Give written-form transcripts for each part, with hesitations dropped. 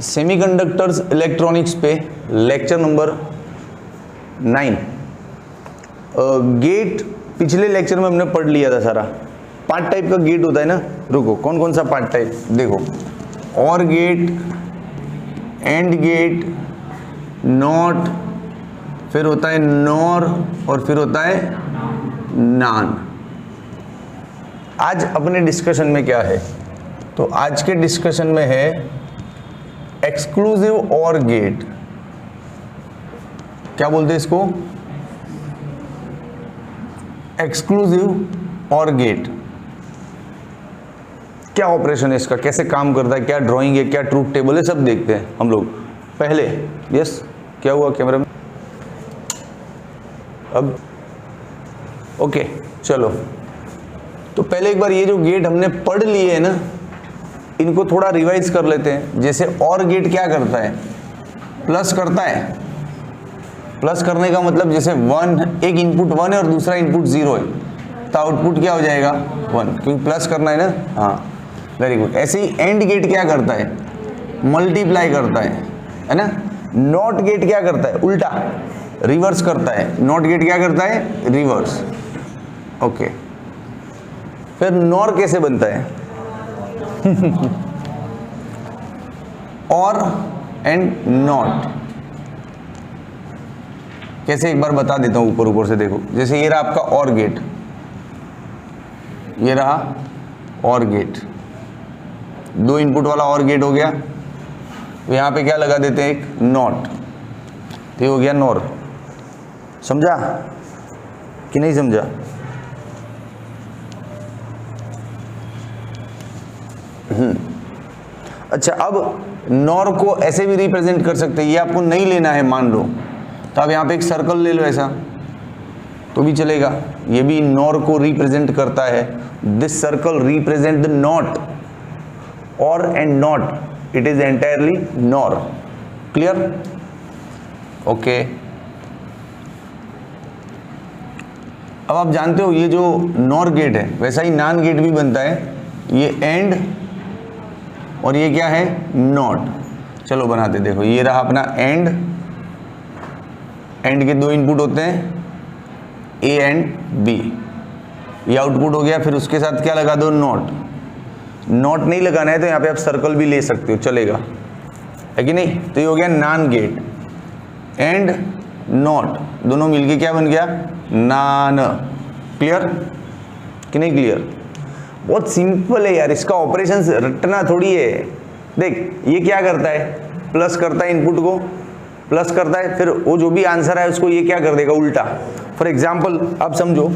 Semiconductors electronics पे lecture number 9। Gate पिछले lecture में हमने पढ़ लिया था सारा। 5 टाइप का गेट होता है ना, रुको कौन कौन सा 5 टाइप देखो, और गेट, एंड गेट, नॉट, फिर होता है नॉर, और फिर होता है नान। आज अपने डिस्कशन में क्या है, तो आज के डिस्कशन में है एक्सक्लूसिव और गेट। क्या बोलते हैं इसको? एक्सक्लूसिव और गेट। क्या ऑपरेशन है इसका, कैसे काम करता है, क्या ड्राइंग है, क्या ट्रूथ टेबल है, सब देखते हैं हम लोग पहले। यस, क्या हुआ कैमरा में? अब ओके चलो, तो पहले एक बार ये जो गेट हमने पढ़ लिए है ना, इनको थोड़ा रिवाइज कर लेते हैं। जैसे और गेट क्या करता है, प्लस करता है। प्लस करने का मतलब जैसे 1, एक इनपुट 1 है और दूसरा इनपुट 0 है, तो आउटपुट क्या हो जाएगा 1, क्योंकि प्लस करना है ना। हाँ वेरी गुड। ऐसे ही एंड गेट क्या करता है, मल्टीप्लाई करता है ना। नॉट गेट क्या करता है, उल्टा रिवर्स करता है। नॉट गेट क्या करता है, रिवर्स। ओके, फिर नॉर कैसे बनता है और एंड नॉट कैसे, एक बार बता देता हूं ऊपर ऊपर से। देखो जैसे ये रहा आपका और गेट, ये रहा और गेट, 2 इनपुट वाला और गेट हो गया। तो यहां पे क्या लगा देते हैं, एक नॉट, तो ये हो गया नॉर। समझा कि नहीं समझा? अच्छा, अब नॉर को ऐसे भी रिप्रेजेंट कर सकते हैं। ये आपको नहीं लेना है मान लो, तो आप यहाँ पे एक सर्कल ले लो ऐसा, तो भी चलेगा। ये भी नॉर को रिप्रेजेंट करता है। This circle represent the not, और and not, it is entirely nor. Clear? Okay. अब आप जानते हो ये जो नॉर गेट है, वैसा ही नान गेट भी बनता है। ये एंड और ये क्या है, नॉट। चलो बनाते, देखो ये रहा अपना एंड। एंड के 2 इनपुट होते हैं, ए एंड बी। ये आउटपुट हो गया। फिर उसके साथ क्या लगा दो, नॉट। नॉट नहीं लगाना है तो यहाँ पे आप सर्कल भी ले सकते हो, चलेगा, है कि नहीं? तो ये हो गया नान गेट। एंड नॉट दोनों मिलके क्या बन गया, नान। क्लियर कि नहीं क्लियर? बहुत सिंपल है यार, इसका ऑपरेशन रटना थोड़ी है। देख ये क्या करता है, प्लस करता है, इनपुट को प्लस करता है, फिर वो जो भी आंसर है उसको ये क्या कर देगा, उल्टा। फॉर एग्जाम्पल आप समझो,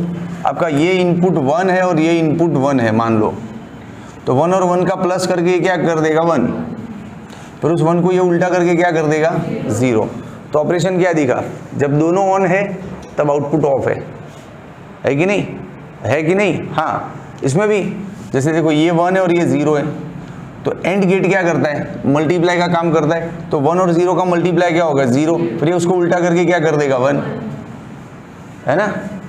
आपका ये इनपुट 1 है और ये इनपुट 1 है मान लो, तो 1 और 1 का प्लस करके ये क्या कर देगा, 1। फिर उस 1 को ये उल्टा करके क्या कर देगा, 0। तो ऑपरेशन क्या दिखा, जब दोनों ऑन है तब आउटपुट ऑफ है कि नहीं, है कि नहीं? हाँ, इसमें भी जैसे देखो ये 1 है और ये 0 है, तो एंड गेट क्या करता है, मल्टीप्लाई का काम करता है। तो 1 और 0 का मल्टीप्लाई क्या होगा, 0। फिर ये उसको उल्टा करके क्या कर देगा, 1, है ना।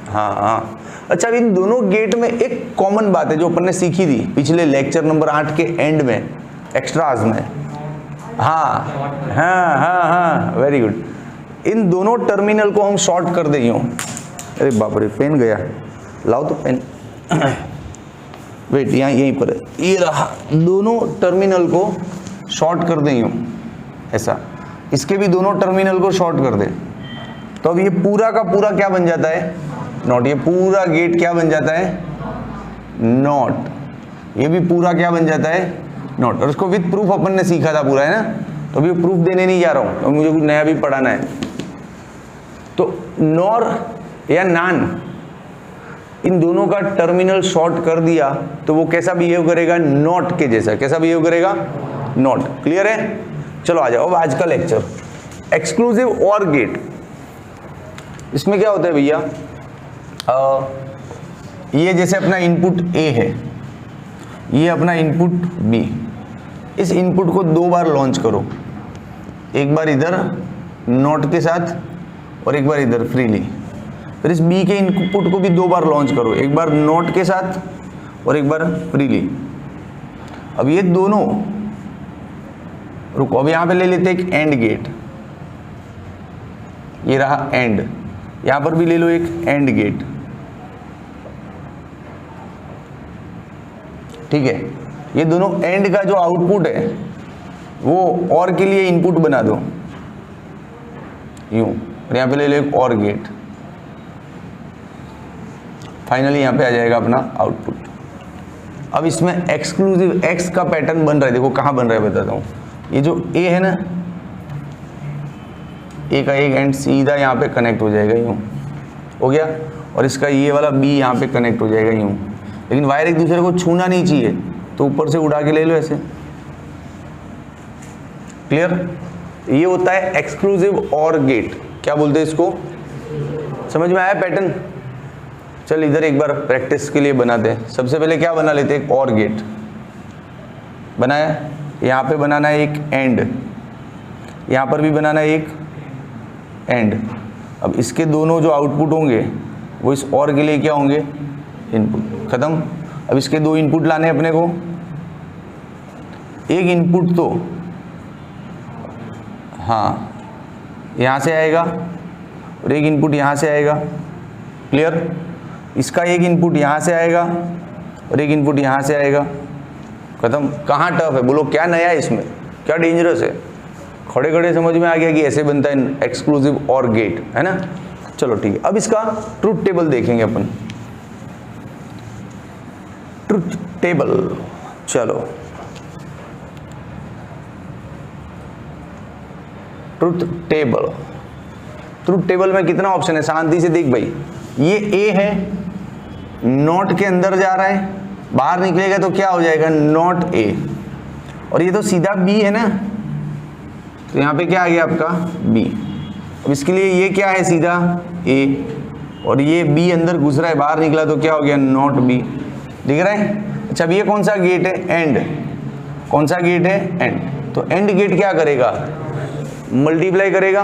हाँ हाँ। अच्छा, इन दोनों गेट में एक कॉमन बात है जो अपन ने सीखी थी पिछले लेक्चर नंबर 8 के एंड में, एक्स्ट्राज में। हाँ हाँ हाँ हाँ, वेरी गुड। इन दोनों टर्मिनल को हम शॉर्ट कर दें यूँ। अरे बाप रे, पेन गया, लाओ तो पेन। वेट, यहाँ यहीं पर है, ये रहा। दोनों टर्मिनल को शॉर्ट कर दें यूँ ऐसा, इसके भी दोनों टर्मिनल को शॉर्ट कर दें, तो अब ये पूरा का पूरा क्या बन जाता है, नॉट। ये पूरा गेट क्या बन जाता है, नॉट। ये भी पूरा क्या बन जाता है, नॉट। और उसको विद प्रूफ अपन ने सीखा था पूरा, है ना। तो अभी प्रूफ देने नहीं जा रहा हूँ, तो मुझे कुछ नया भी पढ़ाना है। तो नॉर या नान, इन दोनों का टर्मिनल शॉर्ट कर दिया तो वो कैसा बिहेव करेगा, नॉट के जैसा। कैसा बिहेव करेगा, नॉट। क्लियर है? चलो आ जाओ अब आज का लेक्चर, एक्सक्लूसिव और गेट। इसमें क्या होता है भैया, ये जैसे अपना इनपुट A है, ये अपना इनपुट B। इस इनपुट को 2 बार लॉन्च करो, एक बार इधर नॉट के साथ और एक बार इधर फ्रीली। फिर इस B के इनपुट को भी 2 बार लॉन्च करो, एक बार नॉट के साथ और एक बार फ्रीली। अब ये दोनों रुको, अब यहाँ पे ले लेते एक एंड गेट, ये रहा एंड, यहाँ पर भी ले लो एक एंड गेट, ठीक है। ये दोनों एंड का जो आउटपुट है वो और के लिए इनपुट बना दो यूं, और यहाँ पे ले लो एक और गेट, फाइनली यहाँ पे आ जाएगा अपना आउटपुट। अब इसमें एक्सक्लूसिव एक्स का पैटर्न बन रहा है, देखो कहाँ बन रहा है बताता हूँ। ये जो ए है ना, ए का एक एंड सीधा यहाँ पे कनेक्ट हो जाएगा यूं, हो गया, और इसका ये वाला बी यहाँ पे कनेक्ट हो जाएगा यूं, लेकिन वायर एक दूसरे को छूना नहीं चाहिए, तो ऊपर से उड़ा के ले लो ऐसे, क्लियर। ये होता है एक्सक्लूसिव और गेट, क्या बोलते हैं इसको, समझ में आया पैटर्न। चल इधर एक बार प्रैक्टिस के लिए बनाते हैं। सबसे पहले क्या बना लेते हैं, एक और गेट बनाया, यहाँ पे बनाना है एक एंड, यहाँ पर भी बनाना है एक एंड। अब इसके दोनों जो आउटपुट होंगे वो इस और के लिए क्या होंगे, इनपुट, खत्म। अब इसके दो इनपुट लाने अपने को, एक इनपुट तो हाँ यहाँ से आएगा और एक इनपुट यहाँ से आएगा, क्लियर। इसका एक इनपुट यहाँ से आएगा और एक इनपुट यहाँ से आएगा, खत्म। कहाँ टफ है बोलो, क्या नया है इसमें, क्या डेंजरस है, खड़े खड़े समझ में आ गया कि ऐसे बनता है एक्सक्लूसिव और गेट, है ना। चलो ठीक है, अब इसका ट्रुथ टेबल देखेंगे अपन, ट्रुथ टेबल। चलो ट्रुथ टेबल, ट्रुथ टेबल में कितना ऑप्शन है, शांति से देख भाई। ये ए है, नॉट के अंदर जा रहा है, बाहर निकलेगा तो क्या हो जाएगा, नॉट ए। और ये तो सीधा बी है ना, तो यहाँ पे क्या आ गया आपका बी। अब इसके लिए ये क्या है, सीधा ए, और ये बी अंदर घुस रहा है, बाहर निकला तो क्या हो गया, नॉट बी। दिख रहा है। अच्छा अब ये कौन सा गेट है, एंड, कौन सा गेट है, एंड। तो एंड गेट क्या करेगा, मल्टीप्लाई करेगा,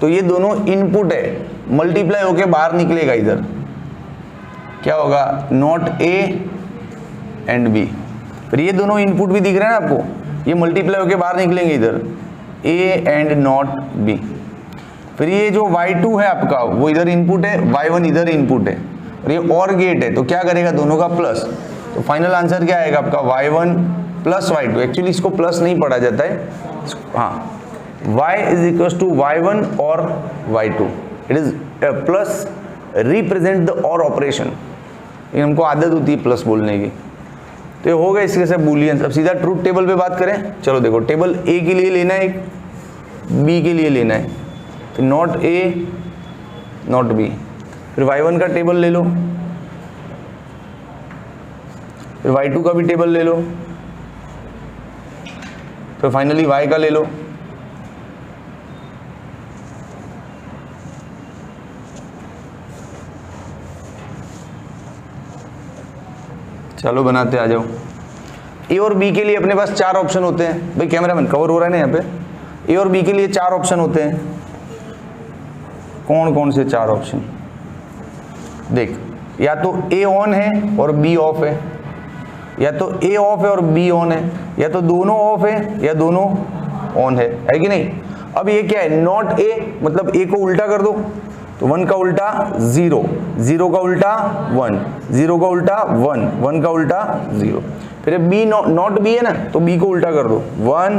तो ये दोनों इनपुट है, मल्टीप्लाई होके बाहर निकलेगा, इधर क्या होगा, नॉट ए एंड बी। फिर ये दोनों इनपुट भी दिख रहे हैं ना आपको, ये मल्टीप्लाई होके बाहर निकलेंगे इधर, ए एंड नॉट बी। फिर ये जो y2 है आपका, वो इधर इनपुट है, y1 इधर इनपुट है, और ये और गेट है, तो क्या करेगा, दोनों का प्लस। तो फाइनल आंसर क्या आएगा आपका, y1 प्लस y2। एक्चुअली इसको प्लस नहीं पढ़ा जाता है, हाँ, y is equal to y1 और y2, it is plus represent the और ऑपरेशन, ये हमको आदत होती है प्लस बोलने की। तो ये हो गया इसके से बूलियंस। अब सीधा ट्रूथ टेबल पे बात करें। चलो देखो, टेबल ए के लिए लेना है, एक बी के लिए लेना है, फिर नॉट ए नॉट बी। फिर y1 का टेबल ले लो, फिर y2 का भी टेबल ले लो, फिर फाइनली y का ले लो। चलो बनाते, आ जाओ। ए और बी के लिए अपने पास 4 ऑप्शन होते हैं। भाई कैमरामैन कवर हो रहा है ना यहाँ पे। ए और बी के लिए 4 ऑप्शन होते हैं। कौन कौन से 4 ऑप्शन, देख, या तो ए ऑन है और बी ऑफ है, या तो ए ऑफ है और बी ऑन है, या तो दोनों ऑफ है या दोनों ऑन है कि नहीं। अब ये क्या है, नॉट ए, मतलब ए को उल्टा कर दो, तो 1 का उल्टा 0, 0 का उल्टा 1, 0 का उल्टा 1, 1 का उल्टा 0। फिर बी नॉट बी है ना, तो बी को उल्टा कर दो, 1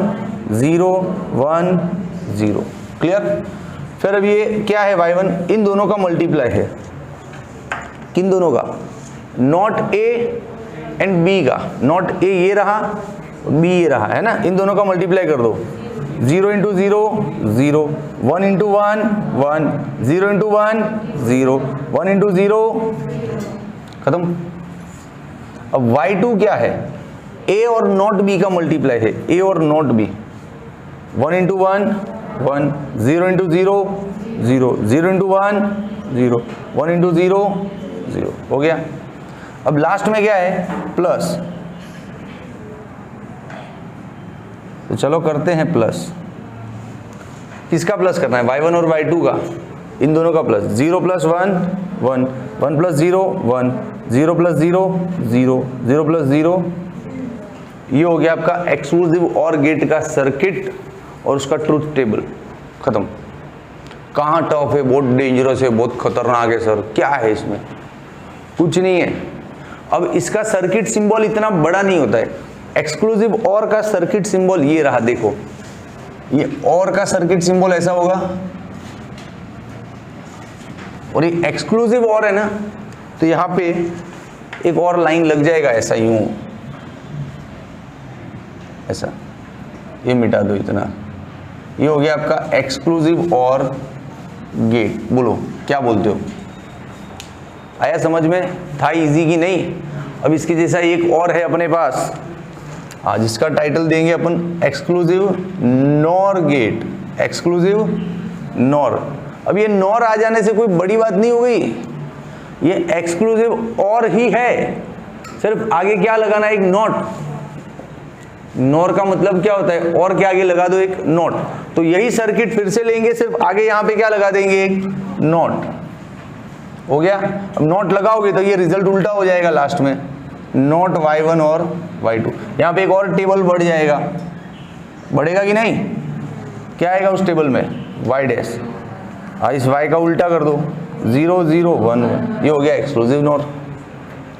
0 1 0, क्लियर। फिर अब ये क्या है, y1, इन दोनों का मल्टीप्लाई है, किन दोनों का, नॉट ए एंड बी का। नॉट ए ये रहा, बी ये रहा, है ना, इन दोनों का मल्टीप्लाई कर दो, 0 इंटू 0 0, 1 इंटू 1 1, 0 इंटू 1 0, 1 इंटू 0, खत्म। अब y2 क्या है, a और नॉट b का मल्टीप्लाई है, a और not b, 1 into 1 1, 0 into 0 0, 0 into 1 0, 1 into 0 0, हो गया। अब लास्ट में क्या है, प्लस, तो चलो करते हैं प्लस। किसका प्लस करना है, y1 और y2 का, इन दोनों का plus. 0 plus 1 1, 1 plus 0 1, 0 plus 0 0, 0 plus 0, ये हो गया आपका एक्सक्लूसिव और गेट का सर्किट और उसका ट्रूथ टेबल, खत्म। कहाँ टफ है, बहुत डेंजरस है, बहुत खतरनाक है सर, क्या है इसमें? कुछ नहीं है। अब इसका सर्किट सिंबल इतना बड़ा नहीं होता है। एक्सक्लूसिव और का सर्किट सिंबल ये रहा, देखो ये और का सर्किट सिंबल ऐसा होगा, और ये एक्सक्लूसिव और है ना, तो यहां पे एक और लाइन लग जाएगा ऐसा, यूं ऐसा, ये मिटा दो इतना। ये हो गया आपका एक्सक्लूसिव और गेट। बोलो क्या बोलते हो, आया समझ में? था इजी की नहीं? अब इसके जैसा एक और है अपने पास, हाँ, जिसका टाइटल देंगे अपन exclusive nor gate, exclusive nor. अब ये नॉर आ जाने से कोई बड़ी बात नहीं हो गई, ये एक्सक्लूसिव और ही है, सिर्फ आगे क्या लगाना है, एक नॉट। नॉर का मतलब क्या होता है, और के आगे लगा दो एक नॉट। तो यही सर्किट फिर से लेंगे, सिर्फ आगे यहां पे क्या लगा देंगे, एक नॉट। हो गया। अब नॉट लगाओगे तो ये रिजल्ट उल्टा हो जाएगा लास्ट में, नॉट y1 और y2। यहां पे एक और टेबल बढ़ जाएगा, बढ़ेगा कि नहीं? क्या आएगा उस टेबल में, y डैश। इस y का उल्टा कर दो, 0 0 1 1। ये हो गया एक्सक्लूसिव नॉर,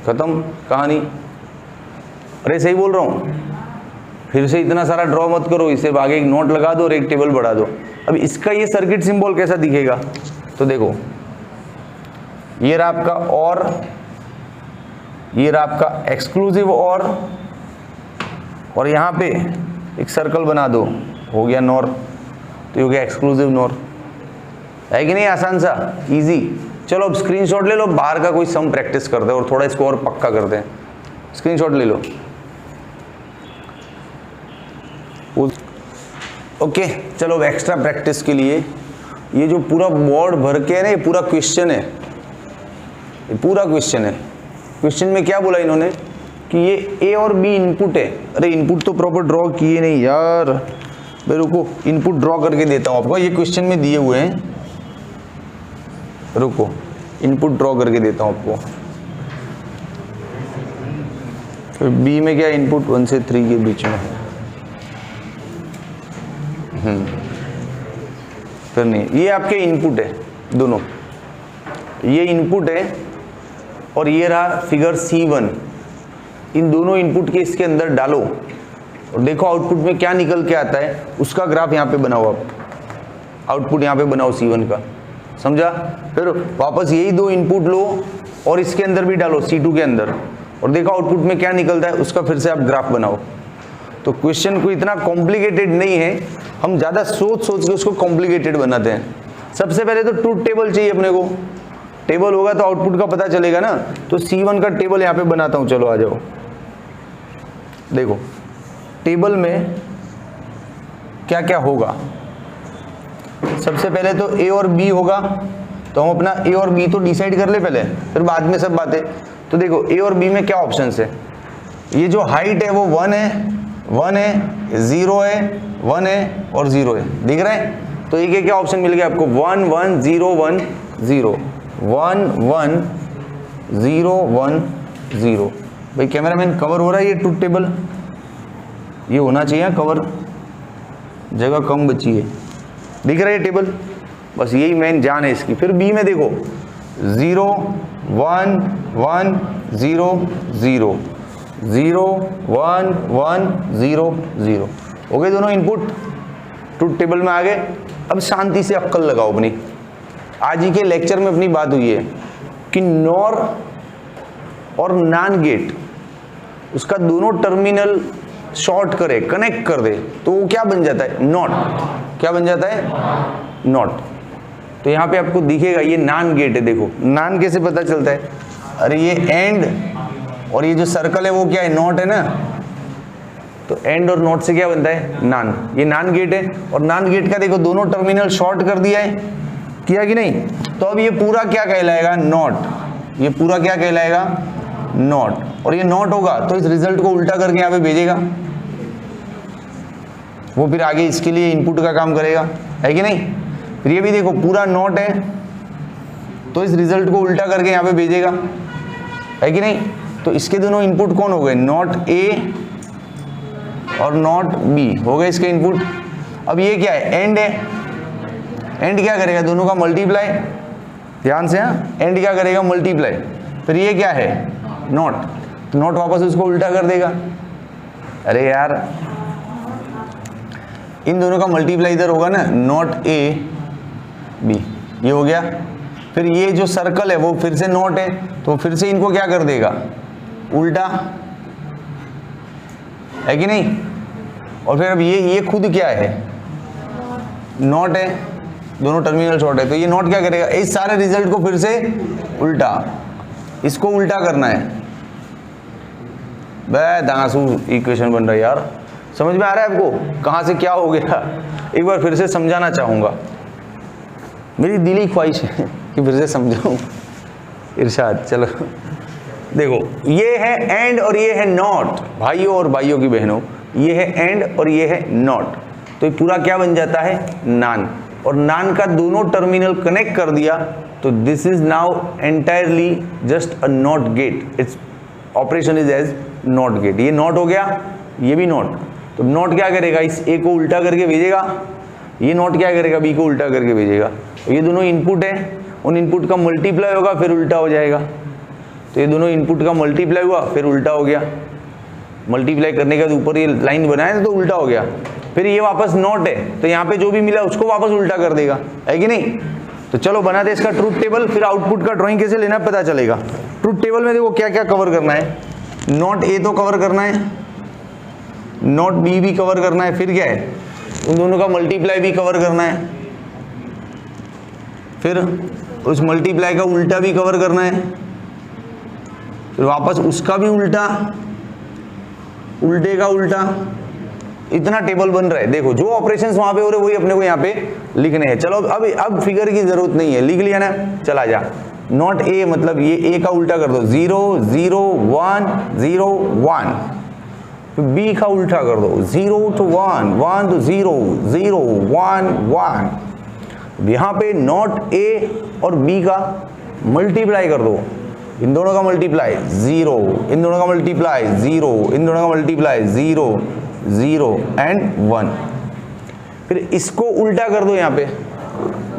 खत्म कहानी। अरे सही बोल रहा हूं? फिर से इतना सारा ड्रॉ मत करो, इसे आगे एक नोट लगा दो और एक टेबल बढ़ा दो। अब इसका ये सर्किट सिंबल कैसा दिखेगा, तो देखो ये रहा आपका और, ये रहा आपका एक्सक्लूसिव और यहाँ पे एक सर्कल बना दो, हो गया नॉर। तो ये हो गया एक्सक्लूसिव नॉर, है कि नहीं? आसान सा, इजी। चलो अब स्क्रीनशॉट ले लो, बाहर का कोई सम प्रैक्टिस करते हैं और थोड़ा इसको और पक्का करते हैं। स्क्रीनशॉट ले लो। ओके चलो अब एक्स्ट्रा प्रैक्टिस के लिए ये जो पूरा बोर्ड भर के है ना, ये पूरा क्वेश्चन है, ये पूरा क्वेश्चन है। क्वेश्चन में क्या बोला इन्होंने कि ये ए और बी इनपुट है। अरे इनपुट तो प्रॉपर ड्रॉ किए नहीं यार, मैं रुको इनपुट ड्रॉ करके देता हूँ आपको, ये क्वेश्चन में दिए हुए हैं, रुको इनपुट ड्रॉ करके देता हूँ आपको। तो बी में क्या इनपुट 1 से 3 के बीच में है, फिर नहीं, ये आपके इनपुट है दोनों, ये इनपुट है और ये रहा फिगर C1। इन दोनों इनपुट के इसके अंदर डालो और देखो आउटपुट में क्या निकल के आता है, उसका ग्राफ यहाँ पे बनाओ आप, आउटपुट यहाँ पे बनाओ C1 का, समझा? फिर वापस यही दो इनपुट लो और इसके अंदर भी डालो C2 के अंदर, और देखो आउटपुट में क्या निकलता है, उसका फिर से आप ग्राफ बनाओ। तो क्वेश्चन को इतना कॉम्प्लिकेटेड नहीं है, हम ज़्यादा सोच के उसको कॉम्प्लिकेटेड बनाते हैं। सबसे पहले तो ट्रूथ टेबल चाहिए अपने को, टेबल होगा तो आउटपुट का पता चलेगा ना। तो C1 का टेबल यहाँ पे बनाता हूँ, चलो आ जाओ। देखो टेबल में क्या क्या होगा, सबसे पहले तो A और B होगा, तो हम अपना A और B तो डिसाइड कर ले पहले, फिर बाद में सब बातें। तो देखो A और B में क्या ऑप्शंस है, ये जो हाइट है वो 1 है, 1 है, 0 है, 1 है और 0 है, दिख रहा है? तो ये क्या ऑप्शन मिल गया आपको, 1 1 0 1 0, 1 1 0 1 0। भाई कैमरामैन कवर हो रहा है ये ट्रूथ टेबल, ये होना चाहिए कवर, जगह कम बची है, दिख रहा है टेबल, बस यही मेन जान है इसकी। फिर बी में देखो 0 1 1 0 0 0 1 1 0 0, हो गए दोनों इनपुट, ट्रूथ टेबल में आ गए। अब शांति से अक्ल लगाओ अपनी। आज ही के लेक्चर में अपनी बात हुई है कि नॉर और नान गेट, उसका दोनों टर्मिनल शॉर्ट करे, कनेक्ट कर दे, तो वो क्या बन जाता है, नॉट। क्या बन जाता है, नॉट। तो यहाँ पे आपको दिखेगा ये नान गेट है, देखो नान कैसे पता चलता है, अरे ये एंड और ये जो सर्कल है वो क्या है, नॉट है ना, तो एंड और नॉट से क्या बनता है, नान। ये नान गेट है और नान गेट का देखो दोनों टर्मिनल शॉर्ट कर दिया है, किया कि नहीं? तो अब ये पूरा क्या कहलाएगा, नॉट। ये पूरा क्या कहलाएगा, नॉट। और ये नॉट होगा तो इस रिजल्ट को उल्टा करके यहाँ पे भेजेगा, वो फिर आगे इसके लिए इनपुट का काम करेगा, है कि नहीं? फिर ये भी देखो पूरा नॉट है तो इस रिजल्ट को उल्टा करके यहाँ पे भेजेगा, है कि नहीं? तो इसके दोनों इनपुट कौन हो गए, नॉट ए और नॉट बी हो गए इसके इनपुट। अब ये क्या है, एंड है, एंड क्या करेगा, दोनों का मल्टीप्लाई, ध्यान से, हाँ, एंड क्या करेगा, मल्टीप्लाई। फिर ये क्या है, नॉट, तो नॉट वापस उसको उल्टा कर देगा। अरे यार, इन दोनों का मल्टीप्लाई इधर होगा ना, नॉट ए बी, ये हो गया। फिर ये जो सर्कल है वो फिर से नॉट है, तो फिर से इनको क्या कर देगा, उल्टा, है कि नहीं। और फिर अब ये खुद क्या है, नॉट है, दोनों टर्मिनल शॉर्ट है, तो ये नॉट क्या करेगा, इस सारे रिजल्ट को फिर से उल्टा, इसको उल्टा करना है। दांसू इक्वेशन बन रहा है यार, समझ में आ रहा है आपको कहाँ से क्या हो गया। एक बार फिर से समझाना चाहूँगा, मेरी दिली ख्वाहिश है कि फिर से समझाऊँ। इरशाद, चलो देखो, ये है एंड और ये है नॉट, भाइयों और भाइयों की बहनों, ये है एंड और ये है नॉट, तो ये पूरा क्या बन जाता है, नान। और नान का दोनों टर्मिनल कनेक्ट कर दिया तो this is now entirely just a not gate, it's operation is as not gate. ये नॉट हो गया, ये भी नॉट, तो नॉट क्या करेगा, इस ए को उल्टा करके भेजेगा, ये नॉट क्या करेगा, बी को उल्टा करके भेजेगा। ये दोनों इनपुट है, उन इनपुट का मल्टीप्लाई होगा फिर उल्टा हो जाएगा, तो ये दोनों इनपुट का मल्टीप्लाई हुआ फिर उल्टा हो गया, मल्टीप्लाई करने के बाद ऊपर ये लाइन बनाया तो उल्टा हो गया। फिर ये वापस नॉट है, तो यहाँ पे जो भी मिला उसको वापस उल्टा कर देगा, है कि नहीं। तो चलो बना दे इसका ट्रूथ टेबल, फिर आउटपुट का ड्राइंग कैसे लेना पता चलेगा। ट्रूथ टेबल में देखो क्या क्या कवर करना है, नॉट ए तो कवर करना है, नॉट बी भी कवर करना है, फिर क्या है, उन दोनों का मल्टीप्लाई भी कवर करना है, फिर उस मल्टीप्लाई का उल्टा भी कवर करना है, फिर वापस उसका भी उल्टा, उल्टे का उल्टा, इतना टेबल बन रहा है। देखो जो ऑपरेशंस वहां पे हो रहे वही अपने को यहाँ पे लिखने हैं। चलो अब फिगर की जरूरत नहीं है, लिख लिया ना, चला जा। नॉट ए मतलब ये ए का उल्टा कर दो, 0 0 1 0 1, बी का उल्टा कर दो, 0 to 1 1 to 0 0 1 1। यहाँ पे नॉट ए और बी का मल्टीप्लाई कर दो, इन दोनों का मल्टीप्लाई 0, इन दोनों का मल्टीप्लाई 0, इन दोनों का मल्टीप्लाई 0 0 एंड 1। फिर इसको उल्टा कर दो, यहाँ पे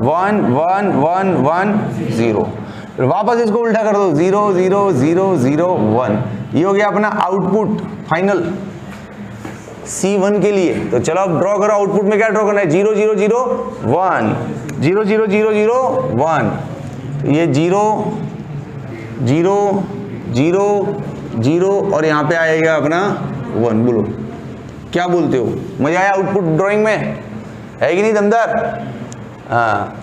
1 1 1 1 0, फिर वापस इसको उल्टा कर दो, 0 0 0 0 1। ये हो गया अपना आउटपुट फाइनल C1 के लिए। तो चलो अब ड्रॉ करो, आउटपुट में क्या ड्रॉ करना है, 0 0 0 1 0 0 0 0 1, ये 0 0 0 0 और यहाँ पे आएगा अपना 1। बोलो क्या बोलते हो, मजा आया आउटपुट ड्राइंग में, है कि नहीं दमदार। हाँ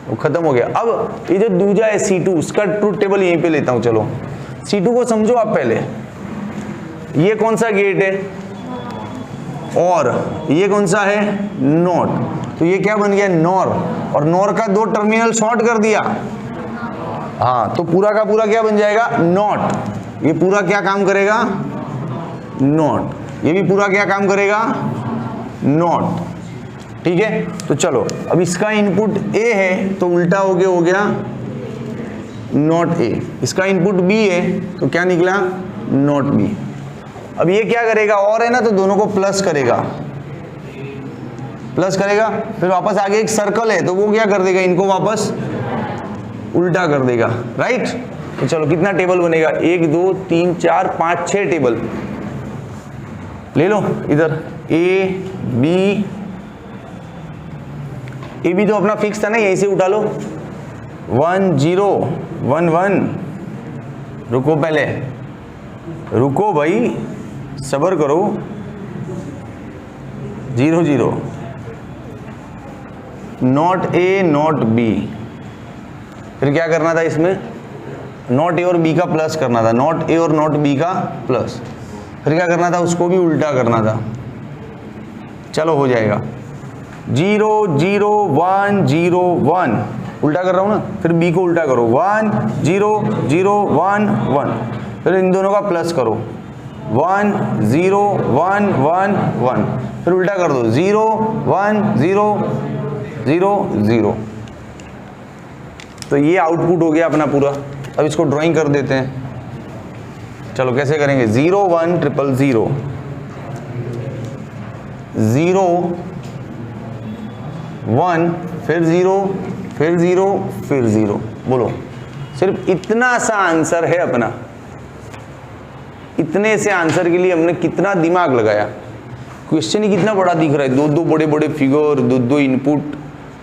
वो खत्म हो गया। अब ये जो दूजा है C2, उसका ट्रूथ टेबल यहीं पे लेता हूँ। चलो C2 को समझो आप पहले, ये कौन सा गेट है, और ये कौन सा है, नॉट, तो ये क्या बन गया, नॉर, और नॉर का दो टर्मिनल शॉर्ट कर दिया, हाँ तो पूरा का पूरा क्या बन जाएगा, नॉट। ये पूरा क्या काम करेगा, नॉट, ये भी पूरा क्या काम करेगा, नॉट, ठीक है। तो चलो अब इसका इनपुट ए है तो उल्टा हो गया नॉट ए, इसका इनपुट बी है तो क्या निकला, नॉट बी। अब ये क्या करेगा, और है ना, तो दोनों को प्लस करेगा, प्लस करेगा, फिर वापस आगे एक सर्कल है तो वो क्या कर देगा, इनको वापस उल्टा कर देगा, राइट। तो चलो कितना टेबल बनेगा, 1 2 3 4 5 6 टेबल ले लो इधर। ए बी तो अपना फिक्स था ना, यहीं से उठा लो, 1 0 1 1। रुको पहले, रुको भाई, सब्र करो, 0 0 नॉट ए नॉट बी। फिर क्या करना था इसमें, नॉट ए और बी का प्लस करना था, नॉट ए और नॉट बी का प्लस। फिर क्या करना था, उसको भी उल्टा करना था। चलो हो जाएगा, 0 0 1 0 1, उल्टा कर रहा हूँ ना, फिर बी को उल्टा करो, 1 0 0 1 1, फिर इन दोनों का प्लस करो, 1 0 1 1 1, फिर उल्टा कर दो, 0 1 0 0 0। तो ये आउटपुट हो गया अपना पूरा। अब इसको ड्राइंग कर देते हैं। चलो कैसे करेंगे, 0 1 0 0 0 1 फिर 0 फिर 0 फिर 0। बोलो सिर्फ इतना सा आंसर है अपना। इतने से आंसर के लिए हमने कितना दिमाग लगाया। क्वेश्चन ही कितना बड़ा दिख रहा है, दो दो बड़े बड़े फिगर, दो दो इनपुट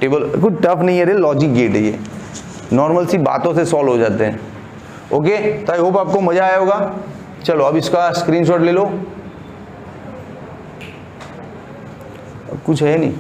टेबल। कुछ टफ नहीं है रे, लॉजिक गेट है ये, नॉर्मल सी बातों से सॉल्व हो जाते हैं। ओके, तो आई होप आपको मजा आया होगा। चलो अब इसका स्क्रीनशॉट ले लो, कुछ है नहीं।